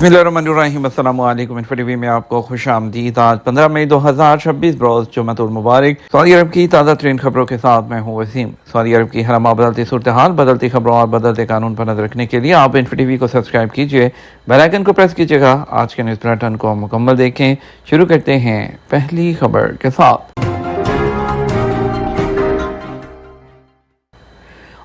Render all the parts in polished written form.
बिस्मिल्लाहिर्रहमानिर्रहीम। अस्सलाम वालेकुम। इन्फो टीवी में आपको खुश आमदीद। आज 15 मई 2026 रोज़ जुम्मतुल मुबारक। सऊदी अरब की ताज़ा तरीन खबरों के साथ मैं हूँ वसीम। सऊदी अरब की हरमा बदलती सूरत हाल, बदलती खबरों और बदलते कानून पर नजर रखने के लिए आप इन्फो टीवी को सब्सक्राइब कीजिए, बेल आइकन को प्रेस कीजिएगा। आज के न्यूज़ बुलेटिन को मुकम्मल देखें। शुरू करते हैं पहली खबर के साथ।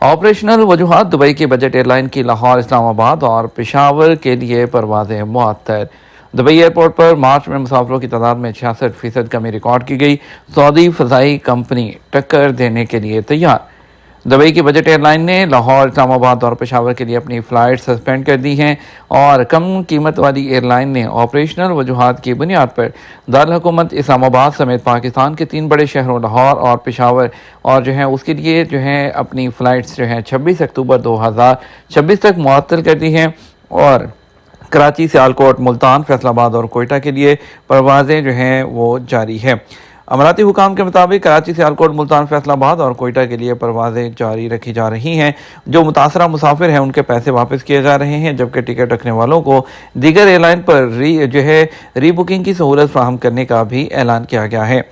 ऑपरेशनल वजूहात, दुबई की बजट एयरलाइन की लाहौर, इस्लामाबाद और पेशावर के लिए परवाजें मुअत्तल। दुबई एयरपोर्ट पर मार्च में मुसाफिरों की तादाद में 66% कमी रिकॉर्ड की गई। सऊदी फ़ज़ाई कंपनी टक्कर देने के लिए तैयार। दुबई की बजट एयरलाइन ने लाहौर, इस्लामाबाद और पेशावर के लिए अपनी फ़्लाइट सस्पेंड कर दी हैं और कम कीमत वाली एयरलाइन ने ऑपरेशनल वजूहात की बुनियाद पर दारुल हुकूमत इस्लामाबाद समेत पाकिस्तान के 3 बड़े शहरों लाहौर और पेशावर और उसके लिए अपनी फ़्लाइट्स 26 अक्टूबर 2026 तक मुअत्तल कर दी हैं और कराची, सियालकोट, मुल्तान, फैसलाबाद और कोयटा के लिए परवाज़ें वो जारी है। अमराती हुकाम के मुताबिक कराची, सियालकोट, मुल्तान, फैसलाबाद और कोयटा के लिए परवाज़ें जारी रखी जा रही हैं। जो मुतासरा मुसाफिर हैं उनके पैसे वापस किए जा रहे हैं, जबकि टिकट रखने वालों को दीगर एयरलाइन पर री बुकिंग की सहूलत फराहम करने का भी ऐलान किया गया है।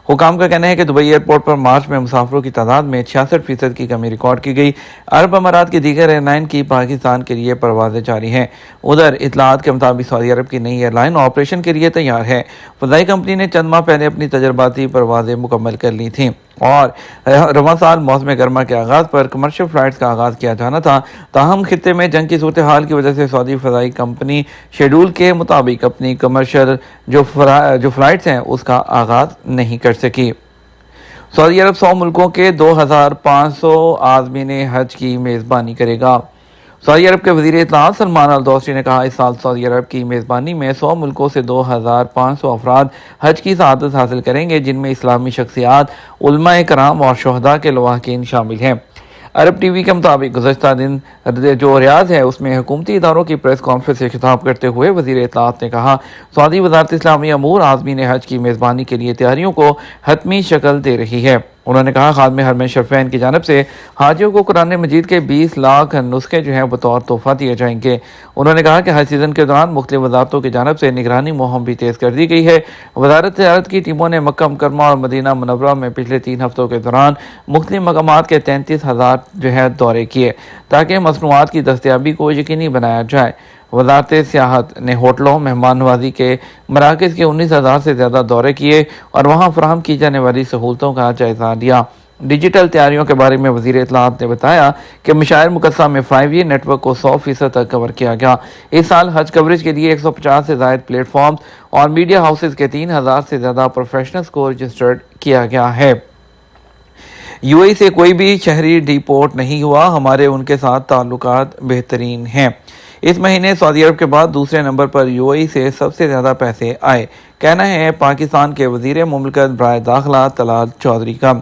हुकाम का कहना है कि दुबई एयरपोर्ट पर मार्च में मुसाफिरों की तादाद में 66% की कमी रिकॉर्ड की गई। अरब अमारात की दीगर एयरलाइन की पाकिस्तान के लिए परवाजें जारी हैं। उधर इतलात के मुताबिक सऊदी अरब की नई एयरलाइन ऑपरेशन के लिए तैयार है। फ़ज़ाई कंपनी ने चंद माह पहले अपनी तजर्बाती परवाजें मुकम्मल कर ली थीं और रवां साल मौसम गर्मा के आगाज़ पर कमर्शियल फ़्लाइट्स का आगाज़ किया जाना था। ताहम खित्ते में जंग की सूरत हाल की वजह से सऊदी फ़ज़ाई कंपनी शेड्यूल के मुताबिक अपनी कमर्शियल जो फ़्लाइट्स हैं उसका आगाज़ नहीं कर सकी। सऊदी अरब 100 मुल्कों के 2500 आज़मीन हज की मेज़बानी करेगा। सऊदी अरब के वज़ीर इत्तलात सलमान अल दोस्तरी ने कहा, इस साल सऊदी अरब की मेज़बानी में 100 मुल्कों से 2500 अफराद हज की सआदत हासिल करेंगे, जिनमें इस्लामी शख्सियात, उलमाए कराम और शुहदा के लवाहकीन शामिल हैं। अरब टीवी के मुताबिक गुज़श्ता दिन जो रियाद है उसमें हुकूमती इदारों की प्रेस कॉन्फ्रेंस से खिताब करते हुए वज़ीर इत्तलात ने कहा, सऊदी वज़ारत इस्लामी अमूर आज़मीन हज की मेज़बानी के लिए तैयारियों को हतमी शक्ल दे रही है। उन्होंने कहा, खादमे हरमैन शरफ़ैन की जानिब से हाजियों को कुरान मजीद के 20 लाख नुस्खे बतौर तोहफ़ा दिए जाएंगे। उन्होंने कहा कि हज सीज़न के दौरान मुख्तलिफ वज़ारतों की जानिब से निगरानी मुहिम भी तेज़ कर दी गई है। वज़ारत तिजारत की टीमों ने मक्का मुकर्रमा और मदीना मुनव्वरा में पिछले 3 हफ्तों के दौरान मुख्तलिफ मकामात के 33,000 दौरे किए ताकि मसनूआत की दस्तयाबी को यकीनी बनाया जाए। वज़ारत सियाहत ने होटलों, मेहमान नवाजी के मराकज़ के 19,000 से ज़्यादा दौरे किए और वहाँ फराहम की जाने वाली सहूलतों का जायज़ा लिया। डिजिटल तैयारियों के बारे में वज़ीर इत्तलात ने बताया कि मशायर मुकस्सा में 5G नेटवर्क को 100% तक कवर किया गया। इस साल हज कवरेज के लिए 150 से ज़ायद प्लेटफॉर्म्स और मीडिया हाउसेज के 3,000 से ज़्यादा प्रोफेशनल्स को रजिस्टर्ड किया गया है। यूएई से कोई भी शहरी डिपोर्ट नहीं हुआ, हमारे उनके साथ ताल्लुकात बेहतरीन हैं। इस महीने सऊदी अरब के बाद दूसरे नंबर पर यूएई से सबसे ज़्यादा पैसे आए, कहना है पाकिस्तान के वज़ीर मुमलिकत बराए दाखिला तलाल चौधरी का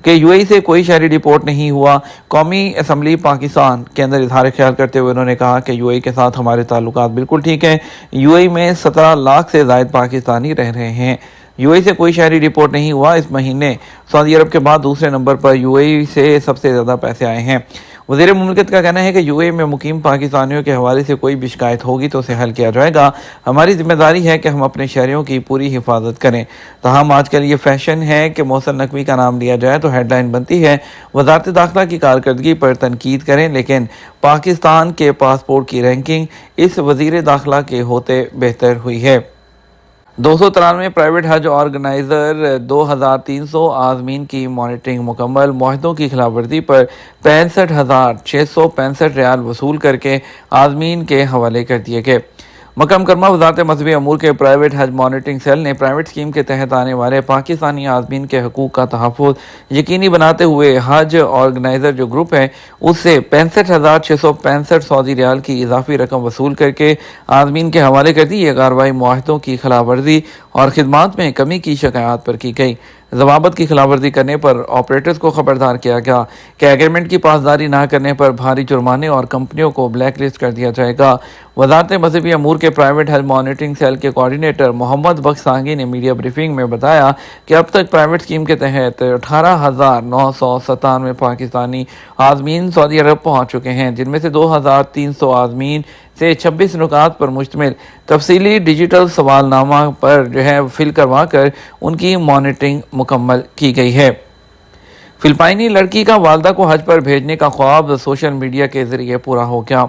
कि यूएई से कोई शहरी डिपोर्ट नहीं हुआ। कौमी असम्बली पाकिस्तान के अंदर इजहार ख्याल करते हुए उन्होंने कहा कि यूएई के साथ हमारे ताल्लुकात बिल्कुल ठीक हैं। यूएई में 17 लाख से ज़ायद पाकिस्तानी रह रहे हैं। यूएई से कोई शहरी रिपोर्ट नहीं हुआ। इस महीने सऊदी अरब के बाद दूसरे नंबर पर यूएई से सबसे ज़्यादा पैसे आए हैं। वज़ीर मुमलिकत का कहना है कि यूएई में मुकीम पाकिस्तानियों के हवाले से कोई भी शिकायत होगी तो उसे हल किया जाएगा। हमारी जिम्मेदारी है कि हम अपने शहरियों की पूरी हिफाजत करें। तमाम आजकल ये फैशन है कि मोहसिन नकवी का नाम लिया जाए तो हेडलाइन बनती है, वज़ारत दाखिला की कारकर्दगी पर तनकीद करें, लेकिन पाकिस्तान के पासपोर्ट की रैंकिंग इस वज़ीर दाखिला के होते बेहतर हुई है। 293 प्राइवेट हज ऑर्गेनाइज़र 2,300 आज़मीन की मॉनिटरिंग मुकम्मल। मुआहदों की खिलाफवर्जी पर 65,665 रियाल वसूल करके आज़मीन के हवाले कर दिए गए। मक्का मुकर्रमा वज़ारत मज़हबी अमूर के प्राइवेट हज मॉनिटरिंग सेल ने प्राइवेट स्कीम के तहत आने वाले पाकिस्तानी आज़मीन के हकूक़ का तहफ़्फ़ुज़ यकीनी बनाते हुए हज ऑर्गेनाइज़र जो ग्रुप है उससे 65,665 सऊदी रियाल की इजाफी रकम वसूल करके आज़मीन के हवाले कर दी। ये कार्रवाई मुआहदों की खिलाफवर्जी और खिदमात में कमी की शिकायत पर की गई। ज़वाबत की खिलाफवर्जी करने पर ऑपरेटर्स को खबरदार किया गया कि एग्रीमेंट की पासदारी न करने पर भारी जुर्माने और कंपनियों को ब्लैक लिस्ट कर दिया जाएगा। वज़ारत मज़हबी अमूर के प्राइवेट हेल्थ मॉनिटरिंग सेल के कोऑर्डिनेटर मोहम्मद बख्श सांगी ने मीडिया ब्रीफिंग में बताया कि अब तक प्राइवेट स्कीम के तहत 18,997 पाकिस्तानी आज़मीन सऊदी अरब पहुँच चुके हैं, जिनमें से 2,300 आज़मीन سے 26 نکات پر مشتمل تفصیلی ڈیجیٹل سوال نامہ پر فل کروا کر ان کی مانیٹرنگ مکمل کی گئی ہے۔ فلپائنی لڑکی کا والدہ کو حج پر بھیجنے کا خواب سوشل میڈیا کے ذریعے پورا ہو گیا۔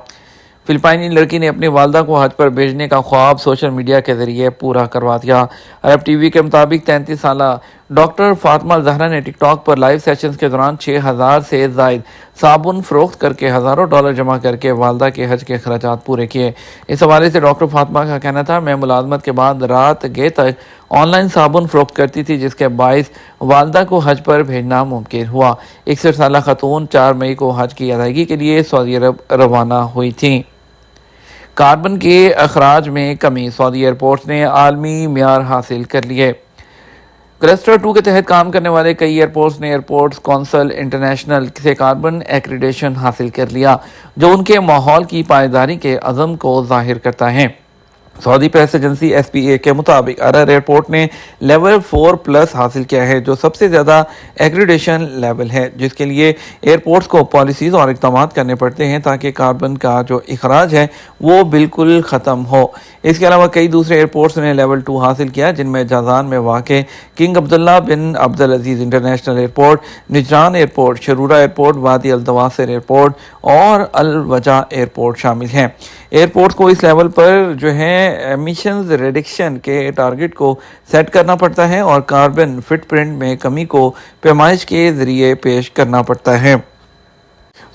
فلپائنی لڑکی نے اپنی والدہ کو حج پر بھیجنے کا خواب سوشل میڈیا کے ذریعے پورا کروا دیا۔ عرب ٹی وی کے مطابق 33 سالہ ڈاکٹر فاطمہ الزہرا نے ٹک ٹاک پر لائیو سیشنز کے دوران 6000 سے زائد صابن فروخت کر کے ہزاروں ڈالر جمع کر کے والدہ کے حج کے اخراجات پورے کیے۔ اس حوالے سے ڈاکٹر فاطمہ کا کہنا تھا، میں ملازمت کے بعد رات گئے تک آن لائن صابن فروخت کرتی تھی، جس کے باعث والدہ کو حج پر بھیجنا ممکن ہوا۔ 61 سالہ خاتون 4 مئی کو حج کی ادائیگی کے لیے سعودی عرب روانہ ہوئی تھیں۔ کاربن کے اخراج میں کمی، سعودی ایئرپورٹس نے عالمی معیار حاصل کر لیے۔ کلسٹر 2 کے تحت کام کرنے والے کئی ایئرپورٹس نے ایئرپورٹس کونسل انٹرنیشنل سے کاربن ایکریڈیشن حاصل کر لیا، جو ان کے ماحول کی پائیداری کے عزم کو ظاہر کرتا ہے۔ سعودی پریس ایجنسی SPA کے مطابق ارر ایئرپورٹ نے لیول 4+ حاصل کیا ہے، جو سب سے زیادہ ایکریڈیشن لیول ہے، جس کے لیے ایئرپورٹس کو پالیسیز اور اقدامات کرنے پڑتے ہیں تاکہ کاربن کا جو اخراج ہے وہ بالکل ختم ہو۔ اس کے علاوہ کئی دوسرے ایئرپورٹس نے لیول 2 حاصل کیا، جن میں جازان میں واقع King Abdullah bin Abdulaziz International Airport, Najran Airport, Sharurah Airport, Wadi Aldawasir airport اور الوجہ ایئرپورٹ شامل ہیں۔ ایئرپورٹس کو اس لیول پر ایمیشنز ریڈکشن کے ٹارگٹ کو سیٹ کرنا پڑتا ہے اور کاربن فٹ پرنٹ میں کمی کو پیمائش کے ذریعے پیش کرنا پڑتا ہے۔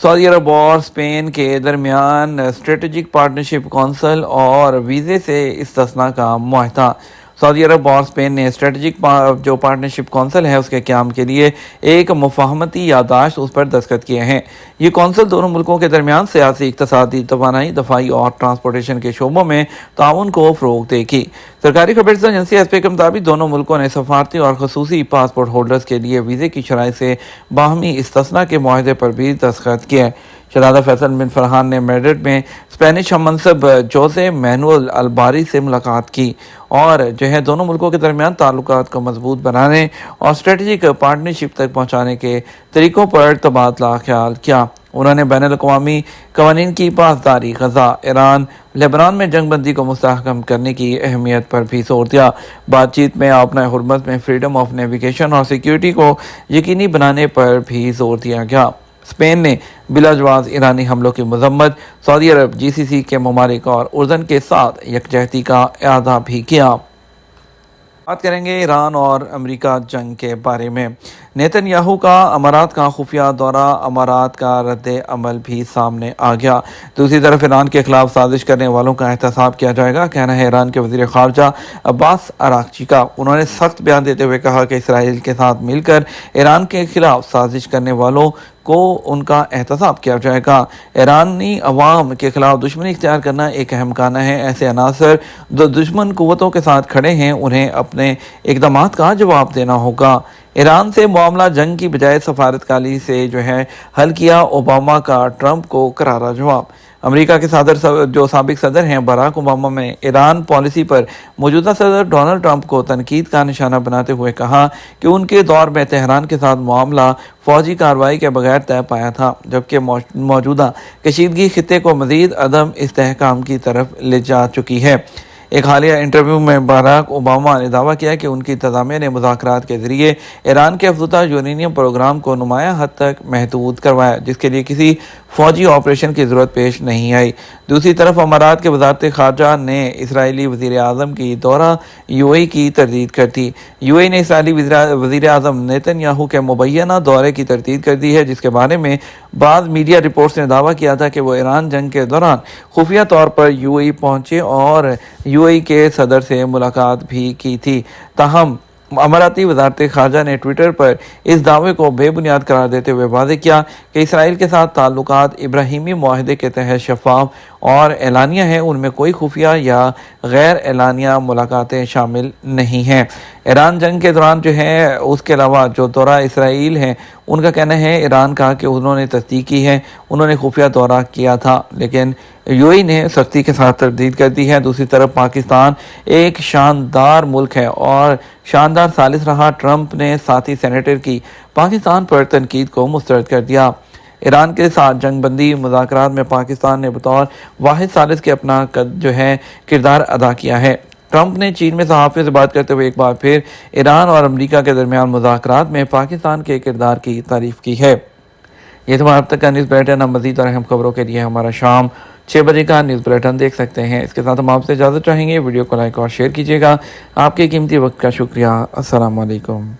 سعودی عرب اور اسپین کے درمیان اسٹریٹجک پارٹنرشپ کونسل اور ویزے سے استثناء کا معاہدہ۔ سعودی عرب اور اسپین نے اسٹریٹجک جو پارٹنرشپ کونسل ہے اس کے قیام کے لیے ایک مفاہمتی یادداشت اس پر دستخط کیے ہیں۔ یہ کونسل دونوں ملکوں کے درمیان سیاسی، اقتصادی، توانائی، دفاعی اور ٹرانسپورٹیشن کے شعبوں میں تعاون کو فروغ دے گی۔ سرکاری خبررساں ایجنسی SPA کے مطابق دونوں ملکوں نے سفارتی اور خصوصی پاسپورٹ ہولڈرز کے لیے ویزے کی شرائط سے باہمی استثناء کے معاہدے پر بھی دستخط کیے۔ شہزادہ فیصل بن فرحان نے میڈرڈ میں اسپینش ہم منصب جوزے مینوئل الباری سے ملاقات کی اور دونوں ملکوں کے درمیان تعلقات کو مضبوط بنانے اور اسٹریٹجک پارٹنرشپ تک پہنچانے کے طریقوں پر تبادلہ خیال کیا۔ انہوں نے بین الاقوامی قوانین کی پاسداری، غزہ، ایران، لبنان میں جنگ بندی کو مستحکم کرنے کی اہمیت پر بھی زور دیا۔ بات چیت میں اپنا حرمت میں فریڈم آف نیویگیشن اور سیکیورٹی کو یقینی بنانے پر بھی زور دیا گیا۔ اسپین نے بلا جواز ایرانی حملوں کی مذمت، سعودی عرب، GCC کے ممالک اور اردن کے ساتھ یکجہتی کا اعادہ بھی کیا۔ بات کریں گے ایران اور امریکہ جنگ کے بارے میں۔ نیتن یاہو کا امارات کا خفیہ دورہ، امارات کا رد عمل بھی سامنے آ گیا۔ دوسری طرف ایران کے خلاف سازش کرنے والوں کا احتساب کیا جائے گا، کہنا ہے ایران کے وزیر خارجہ عباس اراغچی کا۔ انہوں نے سخت بیان دیتے ہوئے کہا کہ اسرائیل کے ساتھ مل کر ایران کے خلاف سازش کرنے والوں کو ان کا احتساب کیا جائے گا۔ ایرانی عوام کے خلاف دشمنی اختیار کرنا ایک اہم کانا ہے۔ ایسے عناصر جو دشمن قوتوں کے ساتھ کھڑے ہیں انہیں اپنے اقدامات کا جواب دینا ہوگا۔ ایران سے معاملہ جنگ کی بجائے سفارتکاری سے حل کیا، اوباما کا ٹرمپ کو کرارا جواب۔ امریکہ کے سابق صدر ہیں باراک اوباما نے ایران پالیسی پر موجودہ صدر ڈونلڈ ٹرمپ کو تنقید کا نشانہ بناتے ہوئے کہا کہ ان کے دور میں تہران کے ساتھ معاملہ فوجی کارروائی کے بغیر طے پایا تھا، جبکہ موجودہ کشیدگی خطے کو مزید عدم استحکام کی طرف لے جا چکی ہے۔ ایک حالیہ انٹرویو میں باراک اوباما نے دعویٰ کیا کہ ان کی انتظامیہ نے مذاکرات کے ذریعے ایران کے افزودہ یورینیم پروگرام کو نمایاں حد تک محدود کروایا، جس کے لیے کسی فوجی آپریشن کی ضرورت پیش نہیں آئی۔ دوسری طرف امارات کے وزارت خارجہ نے اسرائیلی وزیر اعظم کی دورہ UAE کی تردید کر دی۔ UAE نے اسرائیلی وزیر اعظم نیتن یاہو کے مبینہ دورے کی تردید کر دی ہے، جس کے بارے میں بعض میڈیا رپورٹس نے دعویٰ کیا تھا کہ وہ ایران جنگ کے دوران خفیہ طور پر UAE پہنچے اور UAE کے صدر سے ملاقات بھی کی تھی۔ تاہم اماراتی وزارت خارجہ نے ٹویٹر پر اس دعوے کو بے بنیاد قرار دیتے ہوئے واضح کیا کہ اسرائیل کے ساتھ تعلقات ابراہیمی معاہدے کے تحت شفاف اور اعلانیہ ہیں، ان میں کوئی خفیہ یا غیر اعلانیہ ملاقاتیں شامل نہیں ہیں۔ ایران جنگ کے دوران اس کے علاوہ جو دورہ اسرائیل ہے، ان کا کہنا ہے ایران کا کہ انہوں نے تصدیق کی ہے، انہوں نے خفیہ دورہ کیا تھا، لیکن UAE نے سختی کے ساتھ تردید کر دی ہے۔ دوسری طرف پاکستان ایک شاندار ملک ہے اور شاندار ثالث رہا۔ ٹرمپ نے ساتھی سینیٹر کی پاکستان پر تنقید کو مسترد کر دیا۔ ایران کے ساتھ جنگ بندی مذاکرات میں پاکستان نے بطور واحد ثالث کے اپنا کردار ادا کیا ہے۔ ٹرمپ نے چین میں صحافیوں سے بات کرتے ہوئے ایک بار پھر ایران اور امریکہ کے درمیان مذاکرات میں پاکستان کے کردار کی تعریف کی ہے۔ یہ تمہارا اب تک کا نیوز بلیٹن۔ اب مزید اور اہم خبروں کے لیے ہمارا شام 6 بجے کا نیوز بلیٹن دیکھ سکتے ہیں۔ اس کے ساتھ ہم آپ سے اجازت چاہیں گے، ویڈیو کو لائک اور شیئر کیجیے گا۔ آپ کے قیمتی وقت کا شکریہ۔ السلام علیکم۔